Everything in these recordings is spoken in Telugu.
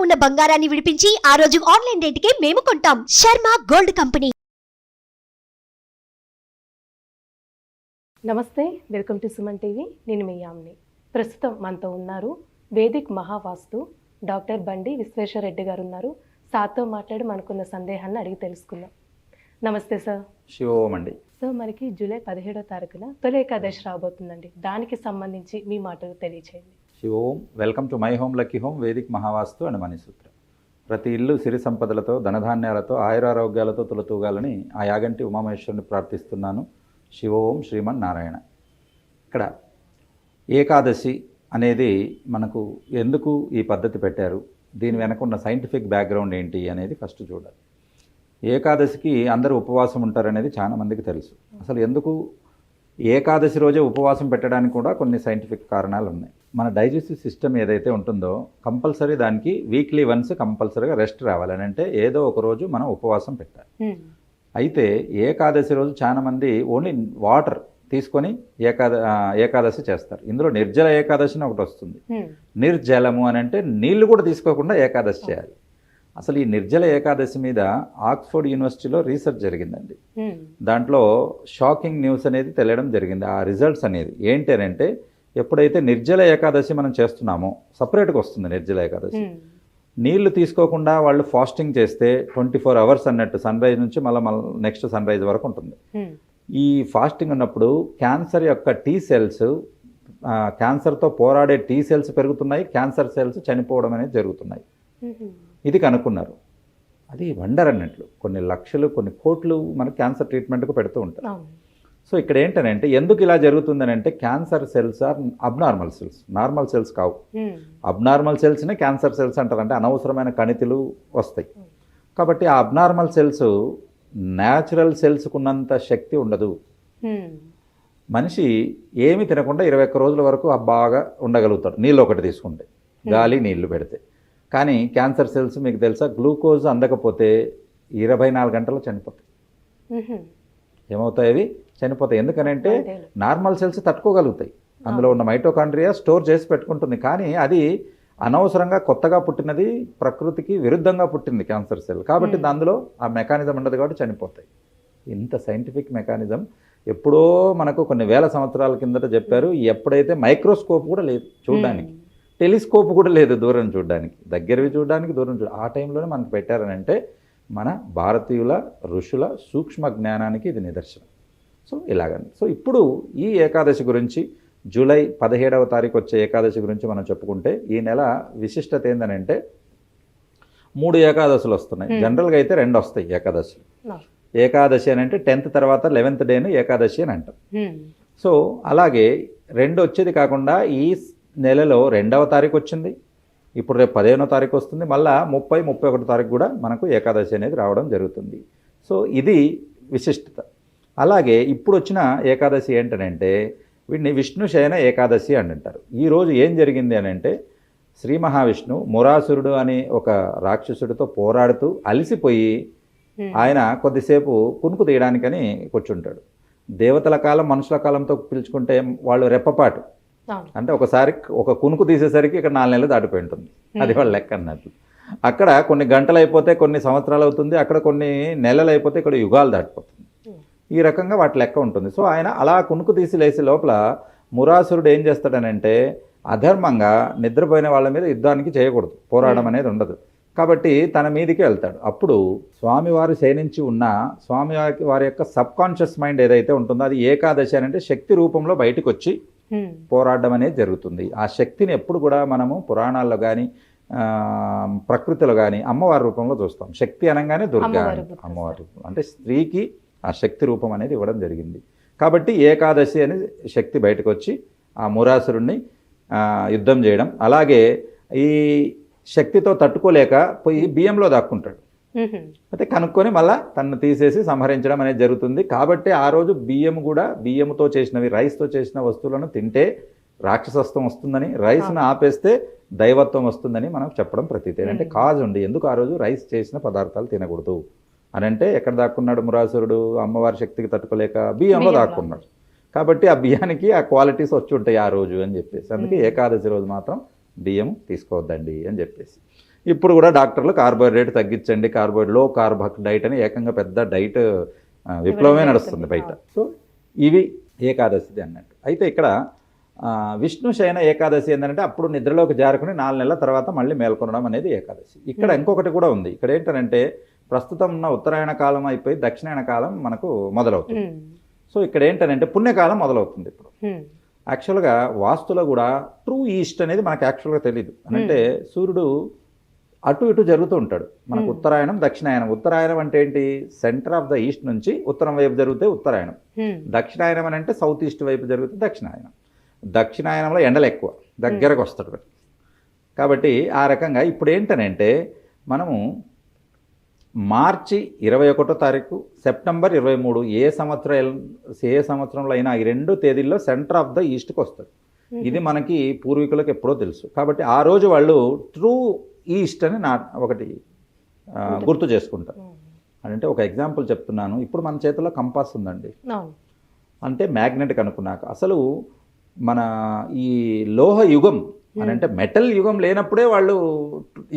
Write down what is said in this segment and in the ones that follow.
ఉన్న బంగారాన్ని విడిపించి ఆ రోజు ఆన్లైన్ రేటుకే మేము కొంటాం. Sharma gold company. నమస్తే, వెల్కమ్ టు సుమన్ టీవీ. నేను మీ యామ్ని. ప్రస్తుతం మనతో ఉన్నారు వేదిక్ మహావాస్తు డాక్టర్ బండి విశ్వేశ్వరరెడ్డి గారు ఉన్నారు. సార్తో మాట్లాడి మనకున్న సందేహాన్ని అడిగి తెలుసుకుందాం. నమస్తే సార్. శివోం అండి. సో మనకి జూలై 17వ తారీఖున తొలి ఏకాదశి రాబోతుందండి. దానికి సంబంధించి మీ మాటలు తెలియచేయండి. శివోం. Welcome to my home lucky home Vedic Mahavastu and మణిసూత్రం. ప్రతి ఇల్లు సిరి సంపదలతో ధనధాన్యాలతో ఆయురారోగ్యాలతో తులతూగాలని ఆ యాగంటి ఉమామహేశ్వరుని ప్రార్థిస్తున్నాను. శివోం శ్రీమన్ నారాయణ. ఇక్కడ ఏకాదశి అనేది మనకు ఎందుకు ఈ పద్ధతి పెట్టారు, దీని వెనక ఉన్న సైంటిఫిక్ బ్యాక్గ్రౌండ్ ఏంటి అనేది ఫస్ట్ చూడాలి. ఏకాదశికి అందరూ ఉపవాసం ఉంటారనేది చాలా మందికి తెలుసు. అసలు ఎందుకు ఏకాదశి రోజే ఉపవాసం పెట్టడానికి కూడా కొన్ని సైంటిఫిక్ కారణాలు ఉన్నాయి. మన డైజెస్టివ్ సిస్టమ్ ఏదైతే ఉంటుందో కంపల్సరీ దానికి వీక్లీ వన్స్ కంపల్సరీగా రెస్ట్ రావాలని, అంటే ఏదో ఒక రోజు మనం ఉపవాసం పెట్టాలి. అయితే ఏకాదశి రోజు చాలామంది ఓన్లీ వాటర్ తీసుకొని ఏకాదశి చేస్తారు. ఇందులో నిర్జల ఏకాదశి అని ఒకటి వస్తుంది. నిర్జలము అని అంటే నీళ్లు కూడా తీసుకోకుండా ఏకాదశి చేయాలి. అసలు ఈ నిర్జల ఏకాదశి మీద ఆక్స్ఫర్డ్ యూనివర్సిటీలో రీసెర్చ్ జరిగిందండి. దాంట్లో షాకింగ్ న్యూస్ అనేది తెలియడం జరిగింది. ఆ రిజల్ట్స్ అనేది ఏంటి అని అంటే, ఎప్పుడైతే నిర్జల ఏకాదశి మనం చేస్తున్నామో సపరేట్గా వస్తుంది నిర్జల ఏకాదశి. నీళ్లు తీసుకోకుండా వాళ్ళు ఫాస్టింగ్ చేస్తే 24 అవర్స్ అన్నట్టు, సన్ రైజ్ నుంచి మళ్ళీ నెక్స్ట్ సన్ రైజ్ వరకు ఉంటుంది. ఈ ఫాస్టింగ్ ఉన్నప్పుడు క్యాన్సర్ యొక్క టీ సెల్స్, క్యాన్సర్తో పోరాడే టీ సెల్స్ పెరుగుతున్నాయి, క్యాన్సర్ సెల్స్ చనిపోవడం అనేది జరుగుతున్నాయి. ఇది కనుక్కున్నారు. అది వండర్ అన్నట్లు. కొన్ని లక్షలు కొన్ని కోట్లు మన క్యాన్సర్ ట్రీట్మెంట్కు పెడుతూ ఉంటారు. సో ఇక్కడ ఏంటనంటే ఎందుకు ఇలా జరుగుతుందని అంటే, cancer cells are abnormal cells, normal cells కావు. అబ్నార్మల్ సెల్స్నే క్యాన్సర్ సెల్స్ అంటారు. అంటే అనవసరమైన కణితులు వస్తాయి. కాబట్టి ఆ అబ్నార్మల్ సెల్స్ న్యాచురల్ సెల్స్కు ఉన్నంత శక్తి ఉండదు. మనిషి ఏమి తినకుండా 21 రోజుల వరకు బాగా ఉండగలుగుతాడు నీళ్ళు ఒకటి తీసుకుంటే, గాలి నీళ్లు పెడితే. కానీ క్యాన్సర్ సెల్స్ మీకు తెలుసా, గ్లూకోజ్ అందకపోతే 24 గంటలు చనిపోతాయి. ఏమవుతాయి? అవి చనిపోతాయి. ఎందుకనంటే నార్మల్ సెల్స్ తట్టుకోగలుగుతాయి. అందులో ఉన్న మైటోకాండ్రియా స్టోర్ చేసి పెట్టుకుంటుంది. కానీ అది అనవసరంగా కొత్తగా పుట్టినది, ప్రకృతికి విరుద్ధంగా పుట్టింది క్యాన్సర్ సెల్. కాబట్టి అందులో ఆ మెకానిజం ఉండదు కాబట్టి చనిపోతాయి. ఇంత సైంటిఫిక్ మెకానిజం ఎప్పుడో మనకు కొన్ని వేల సంవత్సరాల కిందట చెప్పారు. ఎప్పుడైతే మైక్రోస్కోప్ కూడా లేదు చూడడానికి, టెలిస్కోప్ కూడా లేదు దూరం చూడడానికి, దగ్గరవి చూడడానికి దూరం ఆ టైంలోనే మనకు పెట్టారని అంటే మన భారతీయుల ఋషుల సూక్ష్మ జ్ఞానానికి ఇది నిదర్శనం. సో ఇలాగండి. సో ఇప్పుడు ఈ ఏకాదశి గురించి, జూలై 17వ తారీఖు వచ్చే ఏకాదశి గురించి మనం చెప్పుకుంటే, ఈ నెల విశిష్టత ఏంటనంటే 3 ఏకాదశులు వస్తున్నాయి. జనరల్గా అయితే 2 వస్తాయి ఏకాదశి. ఏకాదశి అని అంటే 10th తర్వాత 11th డేను ఏకాదశి అని అంటాం. సో అలాగే 2 వచ్చేది కాకుండా ఈ నెలలో 2వ తారీఖు వచ్చింది, ఇప్పుడు రేపు 15వ తారీఖు వస్తుంది, మళ్ళీ 30, 31 తారీఖు కూడా మనకు ఏకాదశి అనేది రావడం జరుగుతుంది. సో ఇది విశిష్టత. అలాగే ఇప్పుడు వచ్చిన ఏకాదశి ఏంటనంటే వీటిని విష్ణు శయన ఏకాదశి అని అంటారు. ఈరోజు ఏం జరిగింది అని అంటే, శ్రీ మహావిష్ణు మురాసురుడు అని ఒక రాక్షసుడితో పోరాడుతూ అలసిపోయి ఆయన కొద్దిసేపు కునుకు తీయడానికని కూర్చుంటాడు. దేవతల కాలం మనుషుల కాలంతో పిలుచుకుంటే వాళ్ళు రెప్పపాటు, అంటే ఒకసారి ఒక కునుకు తీసేసరికి ఇక్కడ 4 నెలలు దాటిపోయి ఉంటుంది. అది వాళ్ళ లెక్క అన్నట్లు. అక్కడ కొన్ని గంటలు అయిపోతే కొన్ని సంవత్సరాలు అవుతుంది, అక్కడ కొన్ని నెలలు అయిపోతే ఇక్కడ యుగాలు దాటిపోతుంది. ఈ రకంగా వాటి లెక్క ఉంటుంది. సో ఆయన అలా కునుకు తీసి లేసే లోపల మురాసురుడు ఏం చేస్తాడనంటే, అధర్మంగా నిద్రపోయిన వాళ్ళ మీద యుద్ధానికి చేయకూడదు, పోరాటం అనేది ఉండదు. కాబట్టి తన మీదికి వెళ్తాడు. అప్పుడు స్వామివారు శయనించి ఉన్న స్వామివారి యొక్క సబ్కాన్షియస్ మైండ్ ఏదైతే ఉంటుందో అది ఏకాదశి అని అంటే శక్తి రూపంలో బయటకు వచ్చి పోరాడడం అనేది జరుగుతుంది. ఆ శక్తిని ఎప్పుడు కూడా మనము పురాణాల్లో కానీ ప్రకృతిలో కానీ అమ్మవారి రూపంలో చూస్తాం. శక్తి అనగానే దుర్గా, అమ్మవారి రూపం అంటే స్త్రీకి ఆ శక్తి రూపం అనేది ఇవ్వడం జరిగింది. కాబట్టి ఏకాదశి అనే శక్తి బయటకు వచ్చి ఆ మురాసురుణ్ణి యుద్ధం చేయడం. అలాగే ఈ శక్తితో తట్టుకోలేక పోయి బియ్యంలో దాక్కుంటాడు. అయితే కనుక్కొని మళ్ళీ తనను తీసేసి సంహరించడం అనేది జరుగుతుంది. కాబట్టి ఆ రోజు బియ్యం కూడా, బియ్యంతో చేసినవి, రైస్తో చేసిన వస్తువులను తింటే రాక్షసత్వం వస్తుందని, రైస్ను ఆపేస్తే దైవత్వం వస్తుందని మనం చెప్పడం ప్రతీతి. అంటే కాజ్ ఉండి ఎందుకు ఆ రోజు రైస్ చేసిన పదార్థాలు తినకూడదు అని అంటే, ఎక్కడ దాక్కున్నాడు మురాసురుడు? అమ్మవారి శక్తికి తట్టుకోలేక బియ్యంలో దాక్కున్నాడు. కాబట్టి ఆ బియ్యానికి ఆ క్వాలిటీస్ వచ్చి ఉంటాయి ఆ రోజు అని చెప్పేసి, అందుకే ఏకాదశి రోజు మాత్రం బియ్యం తీసుకోవద్దండి అని చెప్పేసి. ఇప్పుడు కూడా డాక్టర్లు కార్బోహైడ్రేట్ తగ్గించండి, లో కార్బ్ డైట్ అని ఏకంగా పెద్ద డైట్ విప్లవమే నడుస్తుంది బయట. సో ఇవి ఏకాదశిది అన్నట్టు. అయితే ఇక్కడ విష్ణు శయన ఏకాదశి ఏంటంటే అప్పుడు నిద్రలోకి జారుకుని 4 నెలల తర్వాత మళ్ళీ మేల్కొనడం అనేది ఏకాదశి. ఇక్కడ ఇంకొకటి కూడా ఉంది. ఇక్కడ ఏంటంటే ప్రస్తుతం ఉన్న ఉత్తరాయణ కాలం అయిపోయి దక్షిణాయన కాలం మనకు మొదలవుతుంది. సో ఇక్కడ ఏంటంటే పుణ్యకాలం మొదలవుతుంది. ఇప్పుడు యాక్చువల్గా వాస్తులో కూడా ట్రూ ఈస్ట్ అనేది మనకు యాక్చువల్గా తెలియదు. అంటే సూర్యుడు అటు ఇటు జరుగుతూ ఉంటాడు. మనకు ఉత్తరాయణం దక్షిణాయనం. ఉత్తరాయణం అంటే ఏంటి? సెంటర్ ఆఫ్ ద ఈస్ట్ నుంచి ఉత్తరం వైపు జరిగితే ఉత్తరాయణం. దక్షిణాయనం అని అంటే సౌత్ ఈస్ట్ వైపు జరిగితే దక్షిణాయనం. దక్షిణాయనంలో ఎండలు ఎక్కువ, దగ్గరకు వస్తాడు. కాబట్టి ఆ రకంగా ఇప్పుడు ఏంటనంటే మనము మార్చి 21వ తారీఖు, సెప్టెంబర్ 23 ఏ సంవత్సరంలో అయినా ఈ 2 తేదీల్లో సెంటర్ ఆఫ్ ద ఈస్ట్కి వస్తుంది. ఇది మనకి పూర్వీకులకు ఎప్పుడో తెలుసు. కాబట్టి ఆ రోజు వాళ్ళు ట్రూ ఈస్ట్ అని ఒకటి గుర్తు చేసుకుంటారు. అంటే ఒక ఎగ్జాంపుల్ చెప్తున్నాను. ఇప్పుడు మన చేతిలో కంపాస్ ఉందండి. అంటే మ్యాగ్నెటిక్ అనుకున్నాక అసలు మన ఈ లోహ యుగం అని అంటే మెటల్ యుగం లేనప్పుడే వాళ్ళు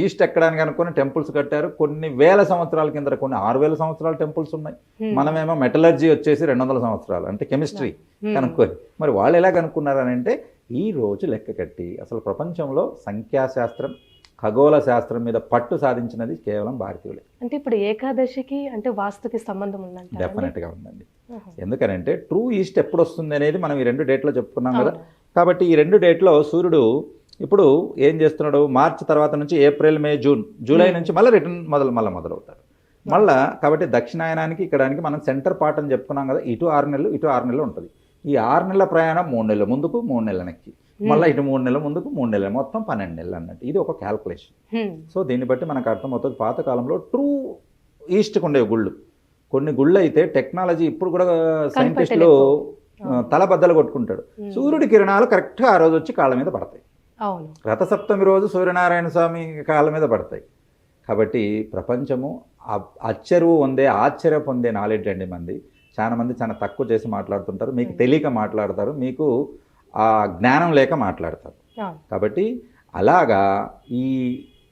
ఈస్ట్ ఎక్కడానికి అనుకుని టెంపుల్స్ కట్టారు. కొన్ని వేల సంవత్సరాల కింద కొన్ని 6000 సంవత్సరాల టెంపుల్స్ ఉన్నాయి. మనమేమో మెటలర్జీ వచ్చేసి 200 సంవత్సరాలు అంటే కెమిస్ట్రీ కనుక్కొని. మరి వాళ్ళు ఎలా కనుక్కున్నారని అంటే ఈ రోజు లెక్క కట్టి అసలు ప్రపంచంలో సంఖ్యాశాస్త్రం, ఖగోళ శాస్త్రం మీద పట్టు సాధించినది కేవలం భారతీయులే. అంటే ఇప్పుడు ఏకాదశికి అంటే వాస్తుకి సంబంధం ఉందంట? డెఫినెట్గా ఉందండి. ఎందుకనంటే ట్రూ ఈస్ట్ ఎప్పుడు వస్తుంది అనేది మనం ఈ 2 డేట్లో చెప్పుకున్నాం కదా. కాబట్టి ఈ 2 డేట్లో సూర్యుడు ఇప్పుడు ఏం చేస్తున్నాడు? మార్చి తర్వాత నుంచి ఏప్రిల్, మే, జూన్, జూలై నుంచి మళ్ళీ రిటర్న్ మొదలవుతాడు మళ్ళా. కాబట్టి దక్షిణాయనానికి ఇక్కడానికి మనం సెంటర్ పార్ట్ అని చెప్పుకున్నాం కదా. ఇటు 6 నెలలు, ఇటు 6 నెలలు ఉంటుంది. ఈ 6 నెలల ప్రయాణం 3 నెలలు ముందుకు, 3 నెలల వెనక్కి, మళ్ళీ ఇటు 3 నెలలు ముందుకు, 3 నెలలు, మొత్తం 12 నెలలు అన్నట్టు. ఇది ఒక క్యాల్కులేషన్. సో దీన్ని బట్టి మనకు అర్థమవుతుంది పాతకాలంలో ట్రూ ఈస్ట్కి ఉండేవి గుళ్ళు. కొన్ని గుళ్ళు అయితే టెక్నాలజీ ఇప్పుడు కూడా సైంటిస్టులు తలబద్దలు కొట్టుకుంటాడు. సూర్యుడి కిరణాలు కరెక్ట్గా ఆ రోజు వచ్చి కాళ్ళ మీద పడతాయి. రథసప్తమి రోజు సూర్యనారాయణ స్వామి కాళ్ళ మీద పడతాయి. కాబట్టి ప్రపంచము ఆశ్చర్య పొందే నాలెడ్జ్ అండి మంది. చాలా మంది చాలా తక్కువ చేసి మాట్లాడుతుంటారు. మీకు తెలియక మాట్లాడతారు, మీకు ఆ జ్ఞానం లేక మాట్లాడతారు. కాబట్టి అలాగా ఈ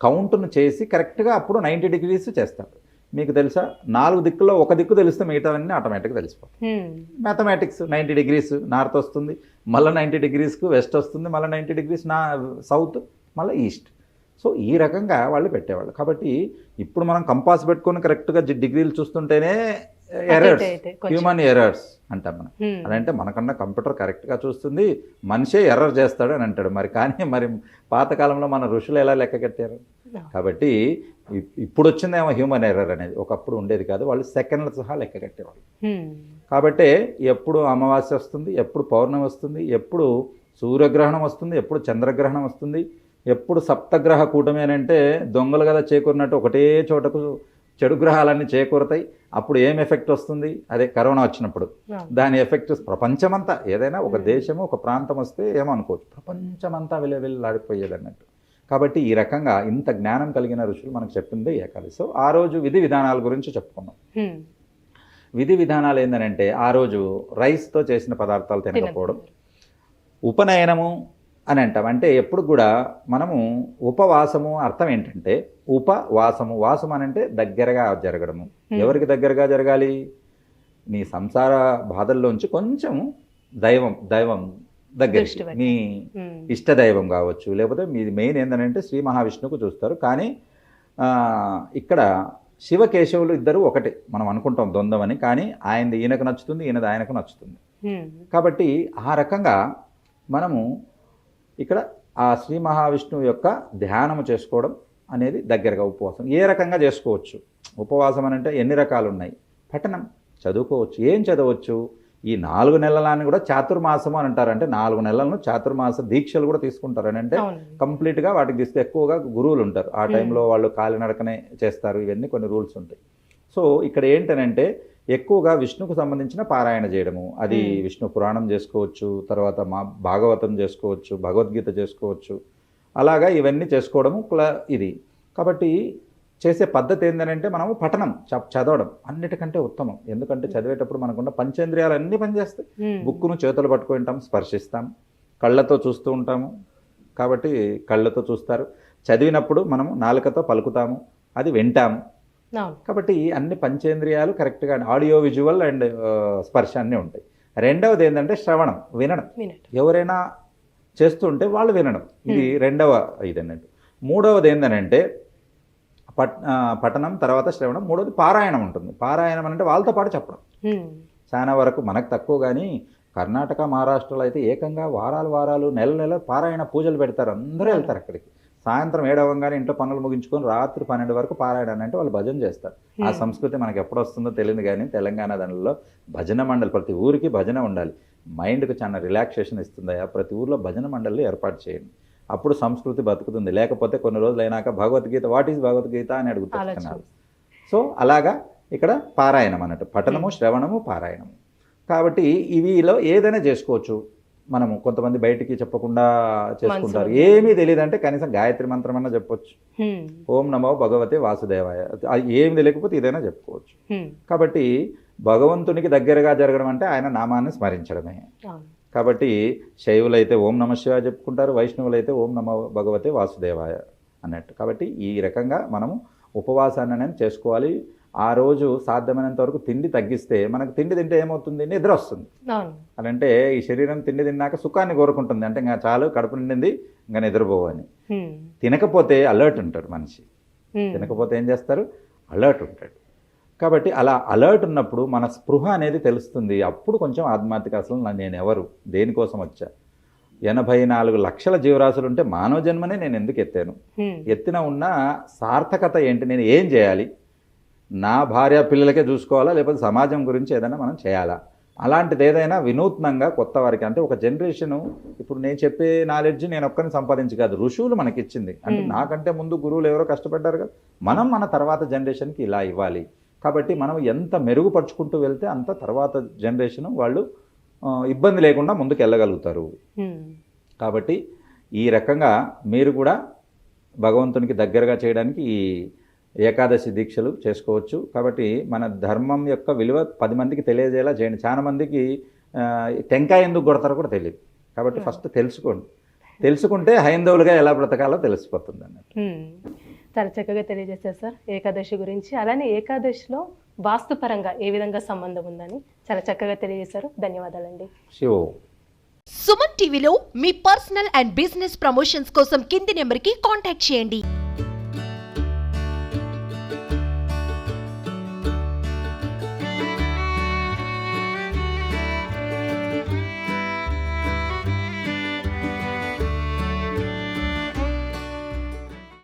కౌంట్ను చేసి కరెక్ట్గా అప్పుడు 90 డిగ్రీస్ చేస్తారు. మీకు తెలుసా 4 దిక్కుల్లో ఒక దిక్కు తెలిస్తే మిగతావన్నీ ఆటోమేటిక్గా తెలిసిపోతాయి. మ్యాథమెటిక్స్ 90 డిగ్రీస్ నార్త్ వస్తుంది, మళ్ళీ 90 డిగ్రీస్కు వెస్ట్ వస్తుంది, మళ్ళీ 90 డిగ్రీస్ సౌత్, మళ్ళీ ఈస్ట్. సో ఈ రకంగా వాళ్ళు పెట్టేవాళ్ళు. కాబట్టి ఇప్పుడు మనం కంపాస్ పెట్టుకొని కరెక్ట్గా డిగ్రీలు చూస్తుంటేనే ఎర్రర్స్, హ్యూమన్ ఎర్రర్స్ అంటాం మనం. అదంటే మనకన్నా కంప్యూటర్ కరెక్ట్గా చూస్తుంది, మనిషే ఎర్రర్ చేస్తాడు అని అంటాడు. మరి పాతకాలంలో మన ఋషులు ఎలా లెక్క కట్టారు? కాబట్టి ఇప్పుడు వచ్చిందేమో హ్యూమన్ ఎర్రర్ అనేది, ఒకప్పుడు ఉండేది కాదు. వాళ్ళు సెకండ్ల సహా లెక్క కట్టేవాళ్ళు. కాబట్టి ఎప్పుడు అమావాస్య వస్తుంది, ఎప్పుడు పౌర్ణమి వస్తుంది, ఎప్పుడు సూర్యగ్రహణం వస్తుంది, ఎప్పుడు చంద్రగ్రహణం వస్తుంది, ఎప్పుడు సప్తగ్రహ కూటమి అని అంటే దొంగలు కదా చేకూరినట్టు ఒకటే చోటకు చెడు గ్రహాలన్నీ చేకూరతాయి. అప్పుడు ఏం ఎఫెక్ట్ వస్తుంది? అదే కరోనా వచ్చినప్పుడు దాని ఎఫెక్ట్ ప్రపంచమంతా, ఏదైనా ఒక దేశము ఒక ప్రాంతం వస్తే ఏమనుకోవచ్చు, ప్రపంచమంతా వెళ్ళాడిపోయేది అన్నట్టు. కాబట్టి ఈ రకంగా ఇంత జ్ఞానం కలిగిన ఋషులు మనకు చెప్పింది ఏకాదశి. సో ఆ రోజు విధి విధానాల గురించి చెప్పుకున్నాం. విధి విధానాలు ఏంటంటే ఆ రోజు రైస్తో చేసిన పదార్థాలు తినకపోవడం, ఉపనయనము అని అంటాం. అంటే ఎప్పుడు కూడా మనము ఉపవాసము అర్థం ఏంటంటే వాసం అని అంటే దగ్గరగా జరగడము. ఎవరికి దగ్గరగా జరగాలి? నీ సంసార బాధల్లోంచి కొంచెం దైవం దగ్గరికి, మీ ఇష్ట దైవం కావచ్చు, లేకపోతే మీది మెయిన్ ఏంటంటే శ్రీ మహావిష్ణువుకు చూస్తారు. కానీ ఇక్కడ శివకేశవులు ఇద్దరు ఒకటే మనం అనుకుంటాం ద్వంద్వమని, కానీ ఆయనది ఈయనకు నచ్చుతుంది, ఈయనది ఆయనకు నచ్చుతుంది. కాబట్టి ఆ రకంగా మనము ఇక్కడ ఆ శ్రీ మహావిష్ణువు యొక్క ధ్యానము చేసుకోవడం అనేది దగ్గరగా ఉపవాసం. ఏ రకంగా చేసుకోవచ్చు ఉపవాసం అని అంటే ఎన్ని రకాలు ఉన్నాయి? పఠనం, చదువుకోవచ్చు. ఏం చదవచ్చు? ఈ 4 నెలలని కూడా చాతుర్మాసము అని అంటారు. అంటే 4 నెలలను చాతుర్మాస దీక్షలు కూడా తీసుకుంటారు అని అంటే కంప్లీట్గా వాటికి తీస్తే ఎక్కువగా గురువులు ఉంటారు. ఆ టైంలో వాళ్ళు కాలినడకనే చేస్తారు. ఇవన్నీ కొన్ని రూల్స్ ఉంటాయి. సో ఇక్కడ ఏంటనంటే ఎక్కువగా విష్ణుకు సంబంధించిన పారాయణ చేయడము, అది విష్ణు పురాణం చేసుకోవచ్చు, తర్వాత భాగవతం చేసుకోవచ్చు, భగవద్గీత చేసుకోవచ్చు. అలాగా ఇవన్నీ చేసుకోవడము ఇది. కాబట్టి చేసే పద్ధతి ఏంటంటే మనము పఠనం, చదవడం అన్నిటికంటే ఉత్తమం. ఎందుకంటే చదివేటప్పుడు మనకున్న పంచేంద్రియాలు అన్నీ పనిచేస్తాయి. బుక్కును చేతులు పట్టుకుంటాం, స్పర్శిస్తాం, కళ్ళతో చూస్తూ ఉంటాము. కాబట్టి కళ్ళతో చూస్తారు. చదివినప్పుడు మనము నాలుకతో పలుకుతాము, అది వింటాము. అవును. కాబట్టి అన్ని పంచేంద్రియాలు కరెక్ట్గా ఆడియో విజువల్ అండ్ స్పర్శ అన్నీ ఉంటాయి. రెండవది ఏంటంటే శ్రవణం, వినడం. వినట్. ఎవరైనా చేస్తుంటే వాళ్ళు వినడం, ఇది రెండవ ఇది అన్నట్టు. మూడవది ఏంటంటే పఠనం, తర్వాత శ్రవణం. మూడవది పారాయణం ఉంటుంది. పారాయణం అంటే వాళ్ళతో పాటు చెప్పడం. చాలా వరకు మనకు తక్కువ, కానీ కర్ణాటక, మహారాష్ట్రలో అయితే ఏకంగా వారాలు నెల పారాయణ పూజలు పెడతారు. అందరూ వెళ్తారు అక్కడికి. సాయంత్రం 7 అవ్వగానే ఇంట్లో పనులు ముగించుకొని రాత్రి 12 వరకు పారాయణ అంటే వాళ్ళు భజన చేస్తారు. ఆ సంస్కృతి మనకు ఎప్పుడు వస్తుందో తెలియదు, కానీ తెలంగాణ దానిలో భజన మండలి, ప్రతి ఊరికి భజన ఉండాలి. మైండ్కి చాలా రిలాక్సేషన్ ఇస్తుందయా, ప్రతి ఊర్లో భజన మండలి ఏర్పాటు చేయండి. అప్పుడు సంస్కృతి బతుకుతుంది. లేకపోతే కొన్ని రోజులు అయినాక భగవద్గీత, వాట్ ఈజ్ భగవద్గీత అని అడుగుతున్నారు. సో అలాగా ఇక్కడ పారాయణం అన్నట్టు, పఠనము, శ్రవణము, పారాయణము. కాబట్టి ఇవిలో ఏదైనా చేసుకోవచ్చు. మనము కొంతమంది బయటికి చెప్పకుండా చేసుకుంటారు, ఏమీ తెలియదంటే కనీసం గాయత్రి మంత్రం అన్నా చెప్పొచ్చు. ఓం నమో భగవతే వాసుదేవాయ, ఏమి తెలియకపోతే ఇదైనా చెప్పుకోవచ్చు. కాబట్టి భగవంతునికి దగ్గరగా జరగడం అంటే ఆయన నామాన్ని స్మరించడమే. కాబట్టి శైవులైతే ఓం నమ శివాయ చెప్పుకుంటారు, వైష్ణవులైతే ఓం నమో భగవతే వాసుదేవాయ అన్నట్టు. కాబట్టి ఈ రకంగా మనము ఉపవాసాన్ని అనేది చేసుకోవాలి. ఆ రోజు సాధ్యమైనంత వరకు తిండి తగ్గిస్తే, మనకు తిండి తింటే ఏమవుతుంది, నిద్ర వస్తుంది. అలంటే ఈ శరీరం తిండి తిన్నాక సుఖాన్ని కోరుకుంటుంది, అంటే ఇంకా చాలు, కడుపు నిండింది, ఇంకా నిద్రపోవని. తినకపోతే అలర్ట్ ఉంటాడు మనిషి. తినకపోతే ఏం చేస్తారు, అలర్ట్ ఉంటాడు. కాబట్టి అలా అలర్ట్ ఉన్నప్పుడు మన స్పృహ అనేది తెలుస్తుంది. అప్పుడు కొంచెం ఆత్మార్థిక, అసలు నేను ఎవరు, దేనికోసం వచ్చా, 84 లక్షల జీవరాశులు ఉంటే మానవ జన్మనే నేను ఎందుకు ఎత్తాను, ఎత్తిన ఉన్న సార్థకత ఏంటి, నేను ఏం చేయాలి, నా భార్య పిల్లలకే చూసుకోవాలా, లేకపోతే సమాజం గురించి ఏదైనా మనం చేయాలా, అలాంటిది ఏదైనా వినూత్నంగా కొత్త వారికి. అంటే ఒక జనరేషను, ఇప్పుడు నేను చెప్పే నాలెడ్జ్ నేను ఒక్కరిని సంపాదించి కాదు, ఋషువులు మనకి ఇచ్చింది. అంటే నాకంటే ముందు గురువులు ఎవరో కష్టపడ్డారు కదా, మనం మన తర్వాత జనరేషన్కి ఇలా ఇవ్వాలి. కాబట్టి మనం ఎంత మెరుగుపరుచుకుంటూ వెళ్తే అంత తర్వాత జనరేషన్ వాళ్ళు ఇబ్బంది లేకుండా ముందుకు వెళ్ళగలుగుతారు. కాబట్టి ఈ రకంగా మీరు కూడా భగవంతునికి దగ్గరగా చేయడానికి ఈ ఏకాదశి దీక్షలు చేసుకోవచ్చు. కాబట్టి మన ధర్మం యొక్క విలువ 10 మందికి తెలియజేలా చేయండి. చాలా మందికి టెంకాయ ఎందుకు కొడతారో కూడా తెలియదు. కాబట్టి ఫస్ట్ తెలుసుకోండి, తెలుసుకుంటే హైందవులుగా ఎలా బ్రతకాలో తెలిసిపోతుంది అన్నట్టు. చాలా చక్కగా తెలియజేశారు సార్ ఏకాదశి గురించి. అలానే ఏకాదశిలో వాస్తుపరంగా ఏ విధంగా సంబంధం ఉందని చాలా చక్కగా తెలియజేశారు. ధన్యవాదాలండి. శివో. సుమన్ టీవీలో మీ పర్సనల్ అండ్ బిజినెస్ ప్రమోషన్స్ కోసం కింది నెంబర్కి కాంటాక్ట్ చేయండి.